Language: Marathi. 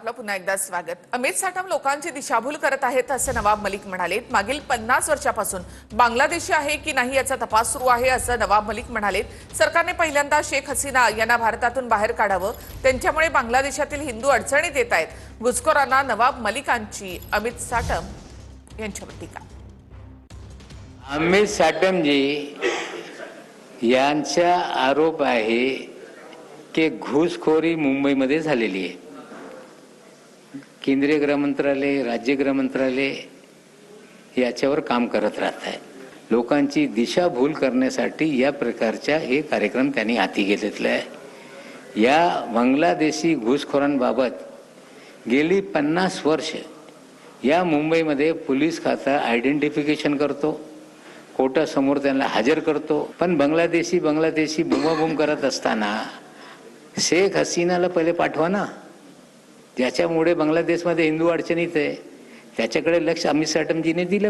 आपलं पुन्हा एकदा स्वागत। अमित साटम लोकांची दिशाभूल करत आहेत असं नवाब मलिक म्हणालेत। मागील 50 वर्षापासून बांगलादेशी आहे की नाही याचा तपास सुरू आहे असं नवाब मलिक म्हणालेत। सरकारने पहिल्यांदा शेख हसीना यांना भारतातून बाहेर काढावं, त्यांच्यामुळे बांगलादेशातील हिंदू अडचणीत येत आहेत। घुसखोरांना नवाब मलिकांची अमित साटम यांच्यावर टीका। अमित साटमजी यांचा आरोप आहे की घुसखोरी मुंबईमध्ये झालेली आहे। केंद्रीय गृहमंत्रालय, राज्य गृहमंत्रालय याच्यावर काम करत राहत आहे। लोकांची दिशाभूल करण्यासाठी या प्रकारचा हे कार्यक्रम त्यांनी हाती घेतलेला आहे। या बांगलादेशी घुसखोरांबाबत गेली 50 वर्ष या मुंबईमध्ये पोलीस खातं आयडेंटिफिकेशन करतो, कोर्टासमोर त्यांना हजर करतो। पण बांगलादेशी बुमाबुम करत असताना शेख हसीनाला पहिले पाठवा ना, ज्याच्यामुळे बांगलादेशमध्ये हिंदू अडचणीत आहे, त्याच्याकडे लक्ष अमित साटमजीने दिलं।